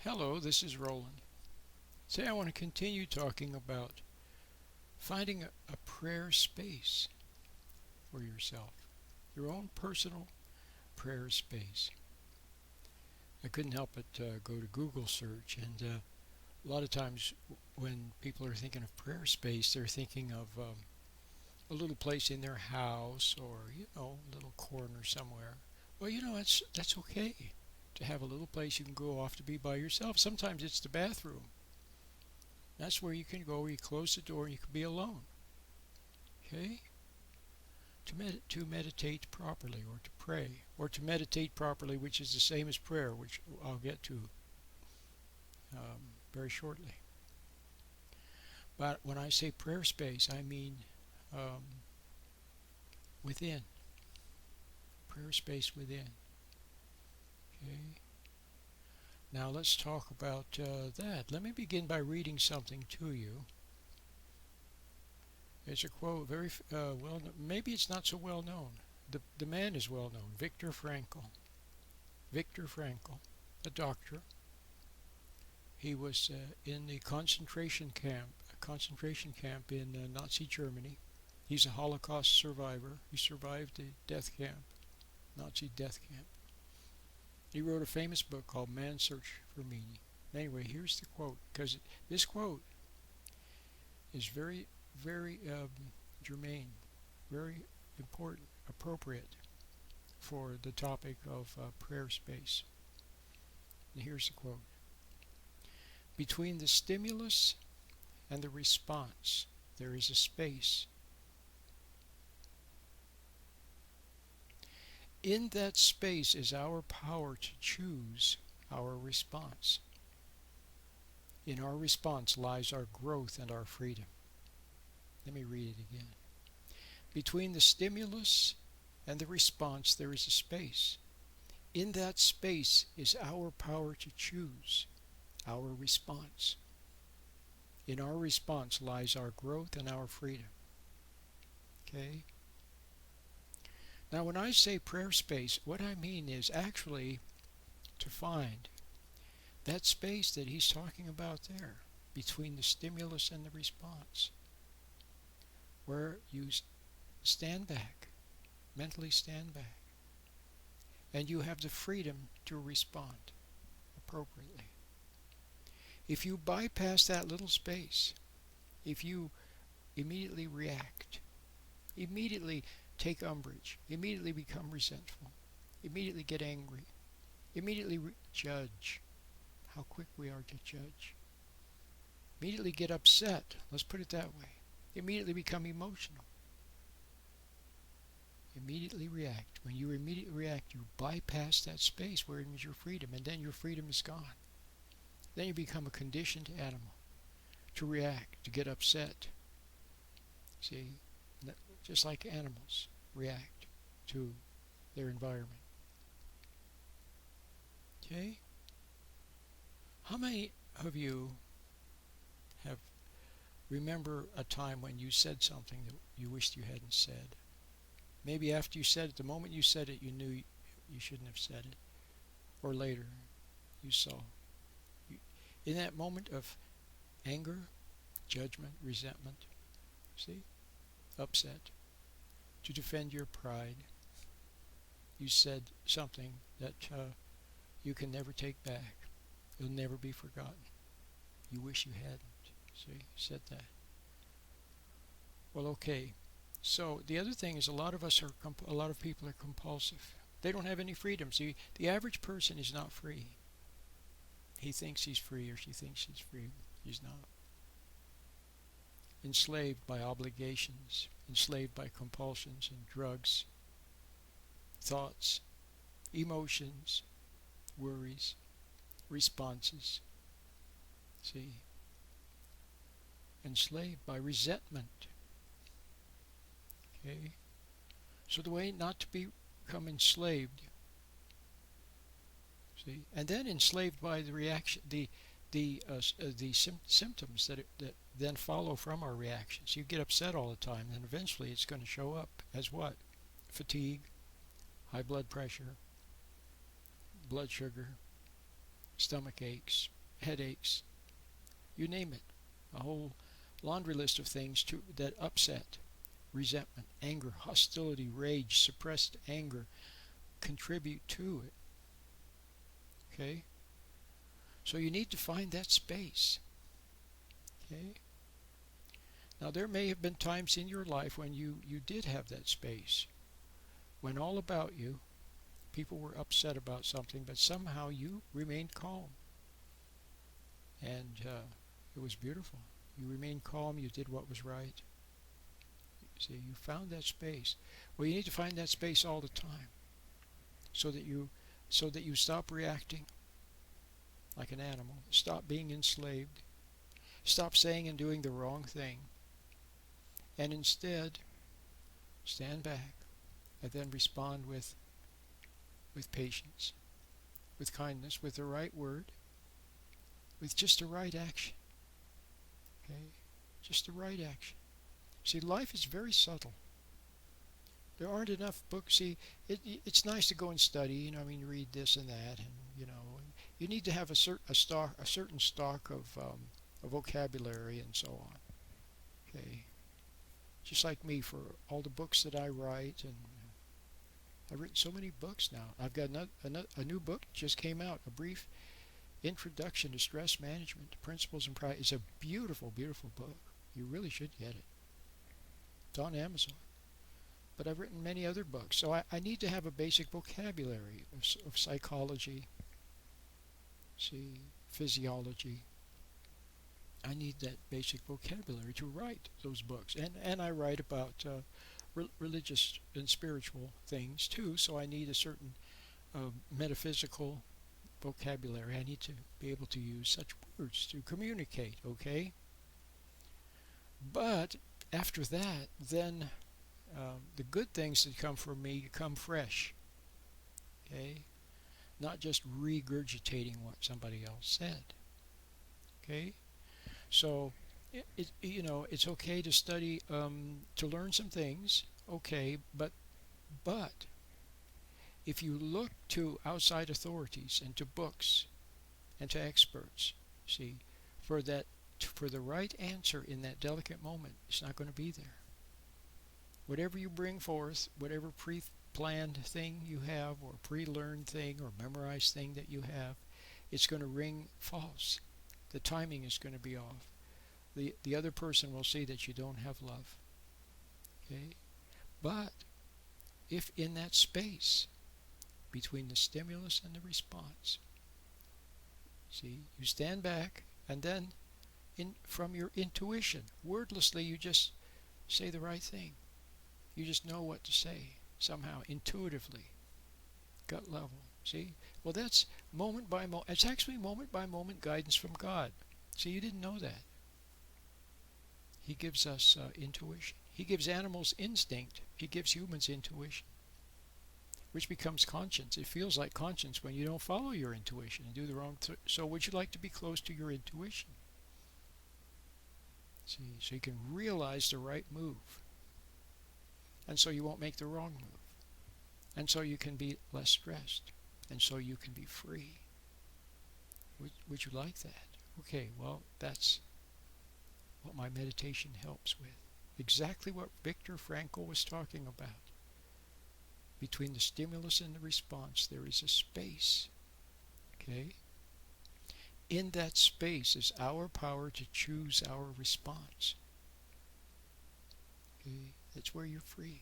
Hello, this is Roland. Today I want to continue talking about finding a prayer space for yourself, your own personal prayer space. I couldn't help but go to Google search, and a lot of times when people are thinking of prayer space, they're thinking of a little place in their house or a little corner somewhere. Well, that's okay to have a little place you can go off to be by yourself. Sometimes it's the bathroom. That's where you can go, where you close the door and you can be alone. Okay? To meditate properly, or to pray, or to meditate properly, which is the same as prayer, which I'll get to very shortly. But when I say prayer space, I mean within. Prayer space within. Okay? Now let's talk about that. Let me begin by reading something to you. It's a quote, very well. Maybe it's not so well known. The man is well known, Viktor Frankl. Viktor Frankl, a doctor. He was in the concentration camp in Nazi Germany. He's a Holocaust survivor. He survived the death camp, Nazi death camp. He wrote a famous book called Man's Search for Meaning. Anyway, here's the quote, because this quote is very, very germane, very important, appropriate for the topic of prayer space. And here's the quote. Between the stimulus and the response, there is a space. In that space is our power to choose our response. In our response lies our growth and our freedom. Let me read it again. Between the stimulus and the response, there is a space. In that space is our power to choose our response. In our response lies our growth and our freedom. Okay? Now, when I say prayer space, what I mean is actually to find that space that he's talking about there, between the stimulus and the response, where you stand back, mentally stand back, and you have the freedom to respond appropriately. If you bypass that little space, if you immediately react, immediately take umbrage, immediately become resentful, immediately get angry, immediately judge, how quick we are to judge, immediately get upset, let's put it that way, immediately become emotional, immediately react. When you immediately react, you bypass that space where it is your freedom, and then your freedom is gone. Then you become a conditioned animal to react, to get upset. See, just like animals react to their environment. Okay? How many of you have remember a time when you said something that you wished you hadn't said? Maybe after you said it, the moment you said it, you knew you shouldn't have said it. Or later, you saw. In that moment of anger, judgment, resentment, see, upset, to defend your pride, you said something that you can never take back. It'll never be forgotten. You wish you hadn't. See, said that. Well, okay. So the other thing is, a lot of people are compulsive. They don't have any freedom. See, the average person is not free. He thinks he's free, or she thinks she's free. He's not. Enslaved by obligations, enslaved by compulsions and drugs, thoughts, emotions, worries, responses. See? Enslaved by resentment. Okay? So the way not to become enslaved, see, and then enslaved by the reaction, the symptoms that then follow from our reactions. You get upset all the time, and eventually it's going to show up as what? Fatigue, high blood pressure, blood sugar, stomach aches, headaches, you name it. A whole laundry list of things that upset, resentment, anger, hostility, rage, suppressed anger contribute to it. Okay? So you need to find that space. Okay? Now there may have been times in your life when you did have that space, when all about you, people were upset about something, but somehow you remained calm. And it was beautiful. You remained calm, you did what was right. See, you found that space. Well, you need to find that space all the time so that you stop reacting like an animal, stop being enslaved, stop saying and doing the wrong thing, and instead stand back and then respond with patience, with kindness, with the right word, with just the right action. Okay? Just the right action. See, life is very subtle. There aren't enough books. See, it's nice to go and study, read this and that, and, you need to have a certain stock of vocabulary and so on. Okay? Just like me, for all the books that I write, and I've written so many books now. I've got a new book just came out, A Brief Introduction to Stress Management, Principles and Practice. It's a beautiful, beautiful book. You really should get it. It's on Amazon. But I've written many other books, so I need to have a basic vocabulary of psychology, physiology. I need that basic vocabulary to write those books. And I write about religious and spiritual things too, so I need a certain metaphysical vocabulary. I need to be able to use such words to communicate, okay? But after that, then the good things that come from me come fresh, okay? Not just regurgitating what somebody else said, okay? So, it's okay to study, to learn some things, okay, but if you look to outside authorities and to books and to experts, for the right answer in that delicate moment, it's not going to be there. Whatever you bring forth, whatever pre-planned thing you have, or pre-learned thing, or memorized thing that you have, it's going to ring false. The timing is going to be off. The other person will see that you don't have love. Okay? But if in that space between the stimulus and the response, you stand back, and then from your intuition, wordlessly, you just say the right thing. You just know what to say, somehow, intuitively, gut level. See? Well, that's moment by moment. It's actually moment by moment guidance from God. See, you didn't know that. He gives us intuition. He gives animals instinct. He gives humans intuition, which becomes conscience. It feels like conscience when you don't follow your intuition and do the wrong thing. So would you like to be close to your intuition? See, so you can realize the right move. And so you won't make the wrong move. And so you can be less stressed. And so you can be free. Would you like that? Okay, well, that's what my meditation helps with. Exactly what Viktor Frankl was talking about. Between the stimulus and the response, there is a space. Okay? In that space is our power to choose our response. Okay? That's where you're free.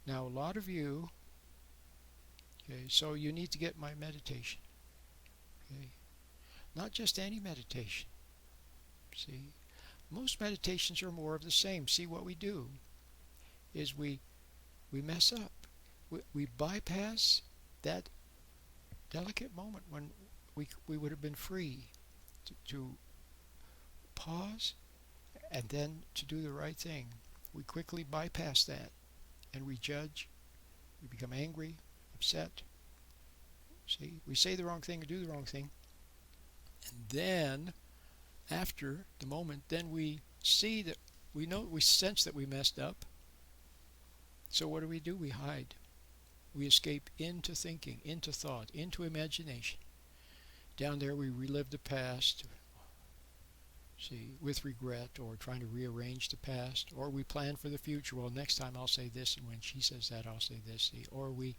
Now, a lot of you, okay, so you need to get my meditation. Okay? Not just any meditation. See? Most meditations are more of the same. See, what we do is we mess up. We bypass that delicate moment when we would have been free to pause and then to do the right thing. We quickly bypass that, and we judge. We become angry, upset. See, we say the wrong thing and do the wrong thing. And then, after the moment, then we see that we sense that we messed up. So what do? We hide. We escape into thinking, into thought, into imagination. Down there we relive the past, see, with regret, or trying to rearrange the past, or we plan for the future. Well, next time I'll say this, and when she says that, I'll say this. See, or we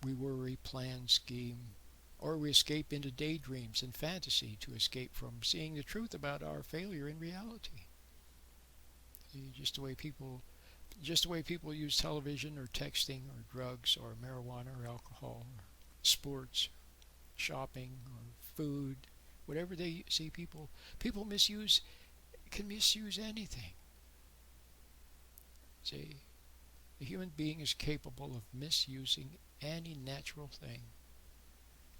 worry, plan, scheme, or we escape into daydreams and fantasy to escape from seeing the truth about our failure in reality. See, just the way people use television or texting or drugs or marijuana or alcohol or sports, shopping or food, whatever they see people can misuse anything. See, a human being is capable of misusing any natural thing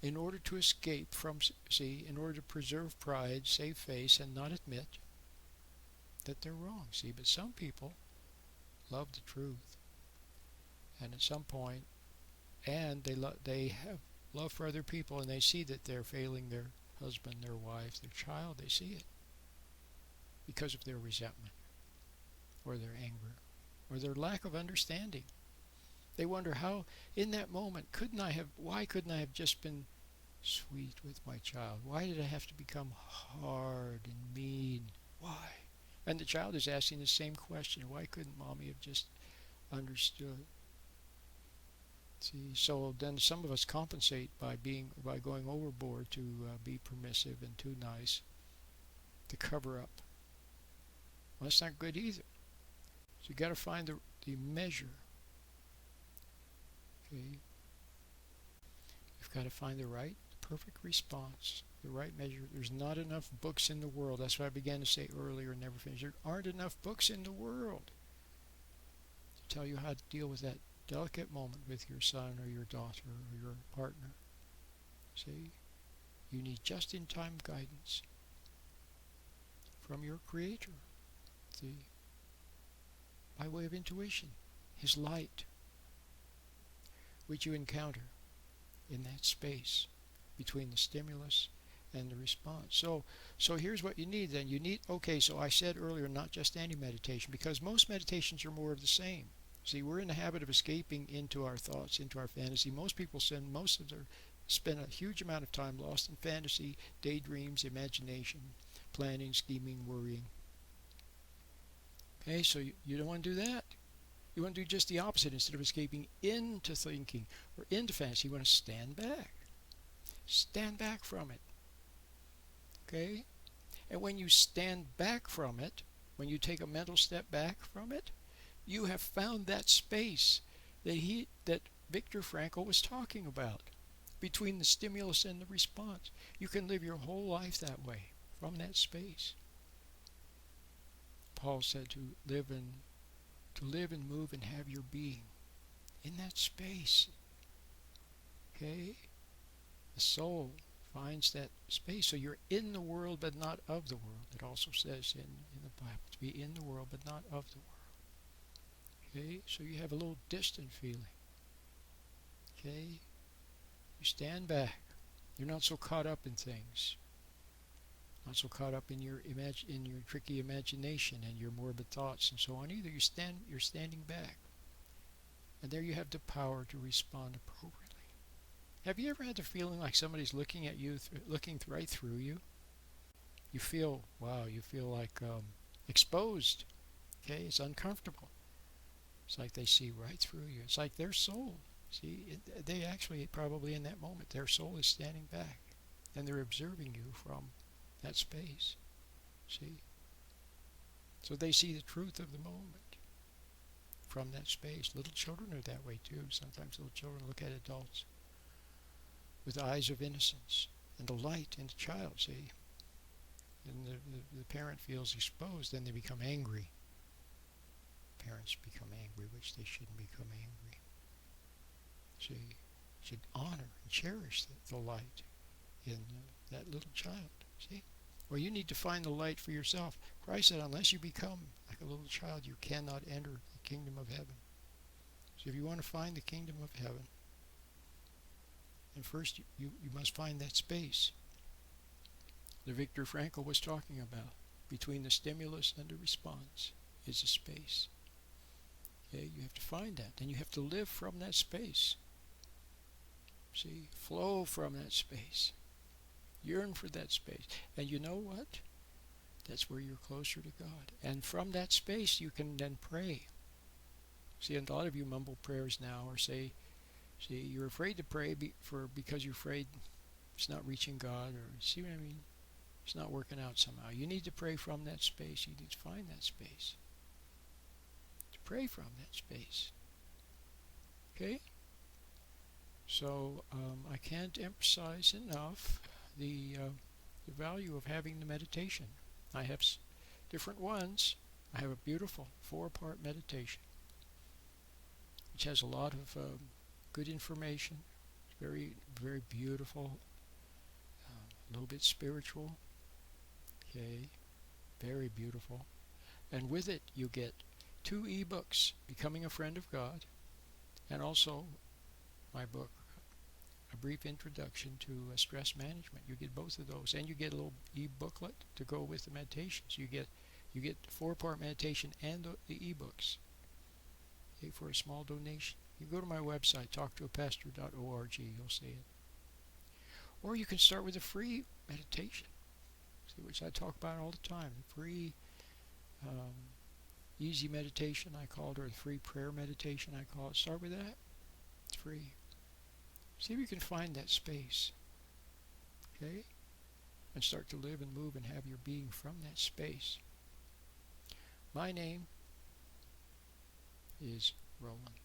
in order to escape from, in order to preserve pride, save face, and not admit that they're wrong. See, but some people love the truth, and at some point, and they have love for other people, and they see that they're failing their husband, their wife, their child. They see it because of their resentment, or their anger, or their lack of understanding. They wonder how, in that moment, why couldn't I have just been sweet with my child? Why did I have to become hard and mean? Why? And the child is asking the same question. Why couldn't mommy have just understood? See, so then some of us compensate by going overboard to be permissive and too nice, to cover up. Well, that's not good either. So you got to find the measure. Okay, you've got to find the perfect response, the right measure. There's not enough books in the world. That's what I began to say earlier and never finished. There aren't enough books in the world to tell you how to deal with that delicate moment with your son or your daughter or your partner. See, you need just-in-time guidance from your Creator. See, by way of intuition, His light, which you encounter in that space between the stimulus and the response. So here's what you need then. So I said earlier, not just any meditation, because most meditations are more of the same. See, we're in the habit of escaping into our thoughts, into our fantasy. Most people spend a huge amount of time lost in fantasy, daydreams, imagination, planning, scheming, worrying. Okay, so you don't want to do that. You want to do just the opposite. Instead of escaping into thinking or into fantasy, you want to stand back. Stand back from it. Okay? And when you stand back from it, when you take a mental step back from it, you have found that space that Viktor Frankl was talking about, between the stimulus and the response. You can live your whole life that way, from that space. Paul said to live and move and have your being in that space. Okay? The soul finds that space. So you're in the world but not of the world. It also says in the Bible to be in the world but not of the world. Okay? So you have a little distant feeling. Okay? You stand back. You're not so caught up in things. Not so caught up in your tricky imagination and your morbid thoughts and so on either. You're standing back. And there you have the power to respond appropriately. Have you ever had the feeling like somebody's looking at you, looking right through you? You feel like exposed. Okay? It's uncomfortable. It's like they see right through you. It's like their soul. See, they actually, probably in that moment, their soul is standing back. And they're observing you from that space. See? So they see the truth of the moment from that space. Little children are that way too. Sometimes little children look at adults with eyes of innocence and the light in the child, see? And the parent feels exposed, then they become angry. Parents become angry, which they shouldn't become angry. See? Should honor and cherish the light in that little child. See? Well, you need to find the light for yourself. Christ said, unless you become like a little child, you cannot enter the kingdom of heaven. So if you want to find the kingdom of heaven, and first you must find that space that Viktor Frankl was talking about. Between the stimulus and the response is a space. Okay? You have to find that. And you have to live from that space. See? Flow from that space. Yearn for that space. And you know what? That's where you're closer to God. And from that space you can then pray. See, and a lot of you mumble prayers now or say, see, you're afraid to pray because you're afraid it's not reaching God, or see what I mean? It's not working out somehow. You need to pray from that space. You need to find that space. To pray from that space. Okay? So I can't emphasize enough the value of having the meditation. I have different ones. I have a beautiful 4-part meditation, which has a lot of good information. It's very, very beautiful. A little bit spiritual. Okay, very beautiful. And with it, you get 2 ebooks, Becoming a Friend of God, and also my book, A Brief Introduction to Stress Management. You get both of those, and you get a little e-booklet to go with the meditations. You get the 4-part meditation and the ebooks, okay, for a small donation. You go to my website, talktoapastor.org, you'll see it. Or you can start with a free meditation, see, which I talk about all the time. The free, easy meditation, I call it, or the free prayer meditation, I call it. Start with that. It's free. See if you can find that space, okay? And start to live and move and have your being from that space. My name is Roland.